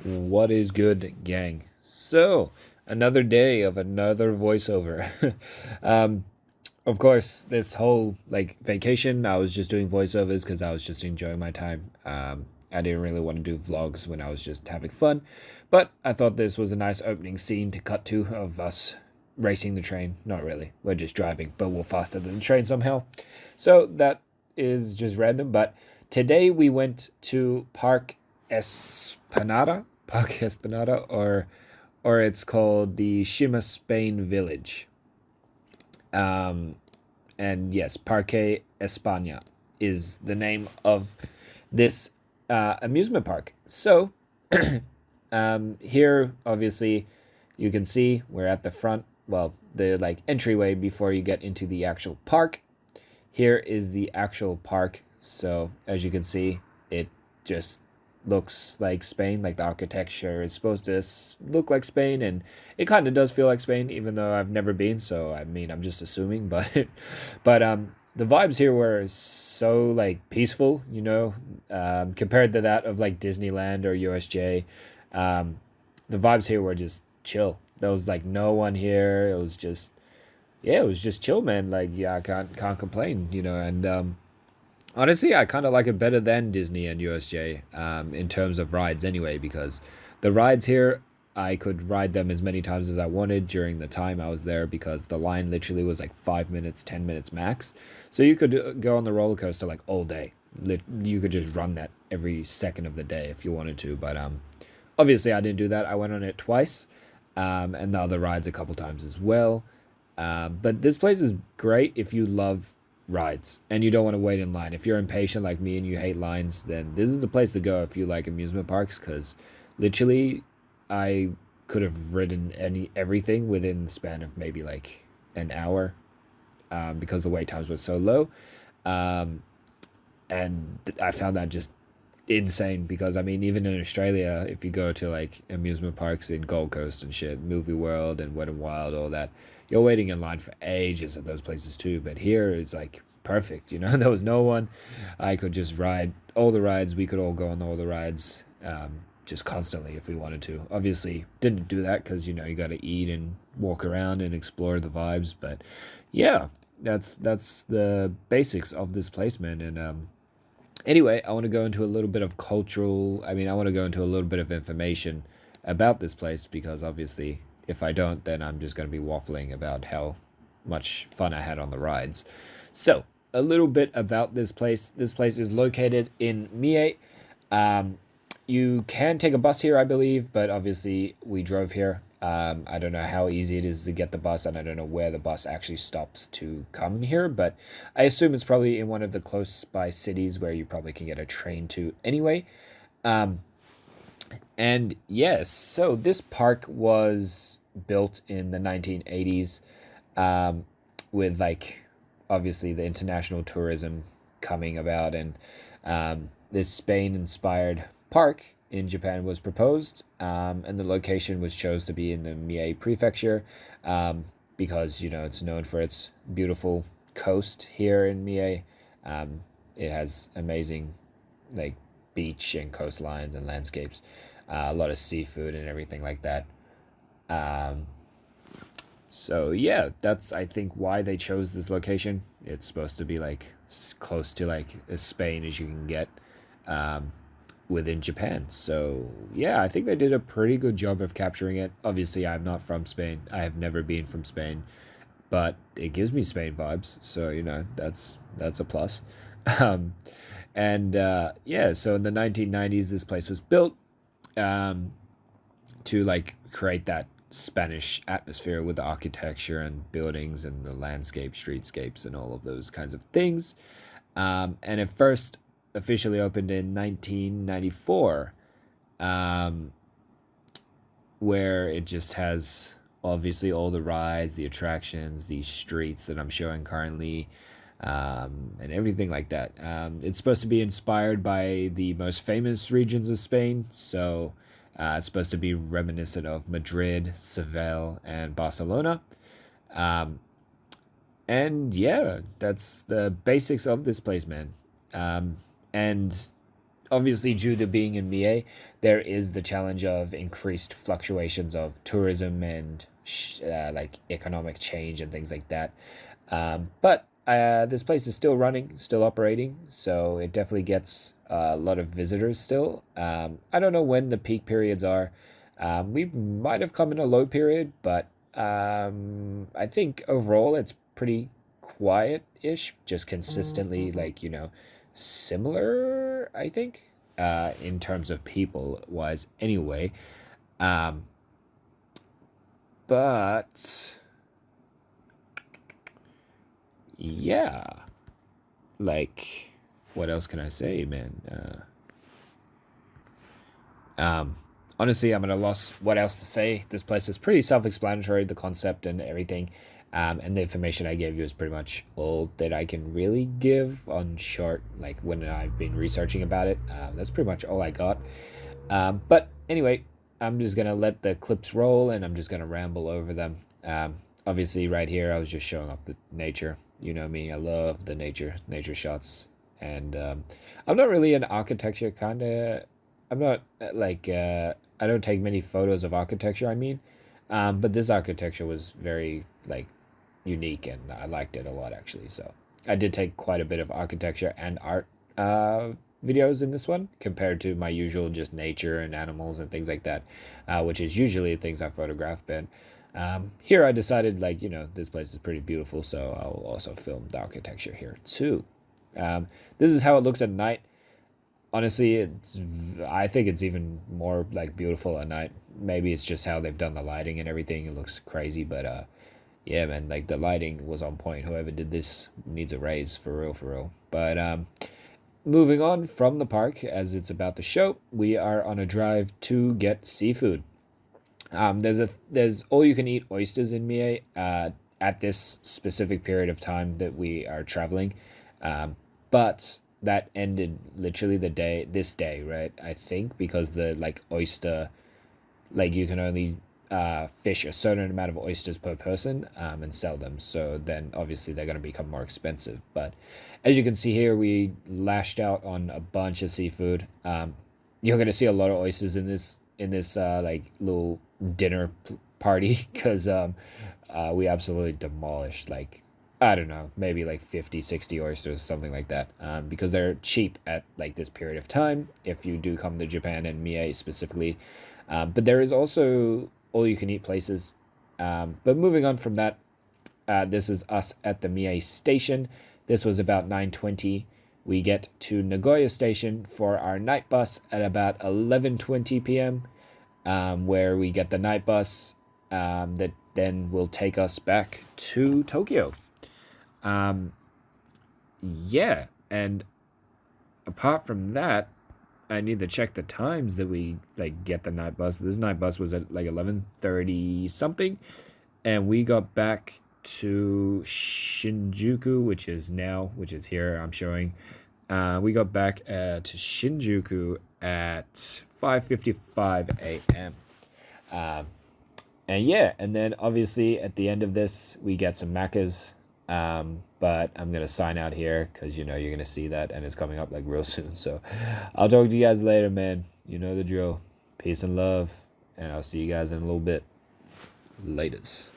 What is good, gang? So, another day of another voiceover. um, of course, this whole vacation, I was just doing voiceovers because I was just enjoying my time. I didn't really want to do vlogs when I was just having fun, but I thought this was a nice opening scene to cut to of us racing the train. Not really, we're just driving, but we're faster than the train somehow. So that is just random. But today we went to Park Esplanada, or it's called the Shima Spain Village. Um, and yes, Parque España is the name of this amusement park. So here, obviously, you can see we're at the front. Well, the entryway before you get into the actual park. Here is the actual park. So as you can see, it just looks like Spain. Like the architecture is supposed to look like Spain, and it kind of does feel like Spain, even though I've never been. So I mean, I'm just assuming, but the vibes here were so peaceful, compared to that of like Disneyland or USJ. The vibes here were just chill. There was no one here. It was just yeah, it was just chill, man. Yeah, I can't complain, and honestly, I kind of like it better than Disney and USJ in terms of rides anyway, because the rides here, I could ride them as many times as I wanted during the time I was there because the line literally was like 5 minutes, 10 minutes max. So you could go on the roller coaster like all day. You could just run that every second of the day if you wanted to. But obviously, I didn't do that. I went on it twice, and the other rides a couple times as well. But this place is great if you love rides and you don't want to wait in line. If you're impatient like me and you hate lines, then this is the place to go if you like amusement parks. Because literally, I could have ridden everything within the span of maybe like an hour, because the wait times were so low. Um, and I found that just insane because I mean, even in Australia, if you go to like amusement parks in Gold Coast and shit, Movie World and Wet and Wild, all that, you're waiting in line for ages at those places too. But here is like perfect, there was no one. I could just ride all the rides. We could all go on all the rides, just constantly if we wanted to. Obviously, didn't do that because you got to eat and walk around and explore the vibes. But yeah, that's the basics of this place, man. And anyway, I want to go into a little bit of I want to go into a little bit of information about this place because obviously, if I don't, then I'm just going to be waffling about how much fun I had on the rides. So, a little bit about this place. This place is located in Mie. Um, you can take a bus here, I believe, but obviously we drove here. I don't know how easy it is to get the bus, and I don't know where the bus actually stops to come here, but I assume it's probably in one of the close by cities where you probably can get a train to anyway. Um, and yes, so this park was built in the 1980s, um, with obviously the international tourism coming about, and this Spain inspired park in Japan was proposed, and the location was chose to be in the Mie prefecture, because it's known for its beautiful coast here in Mie. It has amazing like beach and coastlines and landscapes, a lot of seafood and everything like that. Um, so yeah, that's I think why they chose this location. It's supposed to be like close to like as Spain as you can get, um, within Japan. So yeah, I think they did a pretty good job of capturing it. Obviously, I'm not from Spain. I have never been from Spain, but it gives me Spain vibes. So that's a plus. Um, and yeah, so in the 1990s, this place was built, um, to create that Spanish atmosphere with the architecture and buildings and the landscape, streetscapes, and all of those kinds of things. And it first officially opened in 1994, um, where it just has obviously all the rides, the attractions, these streets that I'm showing currently, and everything like that. It's supposed to be inspired by the most famous regions of Spain, so it's supposed to be reminiscent of Madrid, Seville, and Barcelona. Um, and yeah, that's the basics of this place, man. And obviously, due to being in Mie, there is the challenge of increased fluctuations of tourism and like economic change and things like that. But this place is still running, still operating, so it definitely gets a lot of visitors still. I don't know when the peak periods are. We might have come in a low period, but I think overall it's pretty quiet-ish, just consistently, like, similar, I think, in terms of people wise anyway. Um, but yeah, like, what else can I say, man? Um, Honestly, I'm at a loss what else to say. This place is pretty self-explanatory, the concept and everything. And the information I gave you is pretty much all that I can really give on short, like when I've been researching about it. That's pretty much all I got. But anyway, I'm just gonna let the clips roll and I'm just gonna ramble over them. Obviously, right here, I was just showing off the nature. You know me, I love the nature shots. And I'm not really an architecture kind of. I'm not I don't take many photos of architecture. I mean, but this architecture was very like unique, and I liked it a lot actually. So I did take quite a bit of architecture and art videos in this one compared to my usual just nature and animals and things like that, which is usually things I photograph. But here I decided this place is pretty beautiful, so I'll also film the architecture here too. This is how it looks at night. Honestly, I think it's even more like beautiful at night. Maybe it's just how they've done the lighting and everything. It looks crazy, but yeah, man, like the lighting was on point. Whoever did this needs a raise for real, for real. But moving on from the park, as it's about the show, we are on a drive to get seafood. There's all you can eat oysters in Mie at this specific period of time that we are traveling, but that ended literally this day, right? I think because the like oyster, like you can only fish a certain amount of oysters per person and sell them. So then obviously they're going to become more expensive. But as you can see here, we lashed out on a bunch of seafood. You're going to see a lot of oysters in this like little dinner party because we absolutely demolished like I don't know, maybe like 50, 60 oysters, something like that, because they're cheap at like this period of time if you do come to Japan and Mie specifically. But there is also all you can eat places. But moving on from that, this is us at the Mie station. This was about 9:20. We get to Nagoya station for our night bus at about 11:20 p.m., where we get the night bus that then will take us back to Tokyo. Yeah, and apart from that, I need to check the times that we like get the night bus. This night bus was at like 11:30 something, and we got back to Shinjuku, which is here. I'm showing. We got back to Shinjuku at 5:55 a.m. And yeah, and then obviously at the end of this, we get some Maccas. But I'm going to sign out here because, you're going to see that and it's coming up like real soon. So I'll talk to you guys later, man. You know the drill. Peace and love. And I'll see you guys in a little bit. Laters.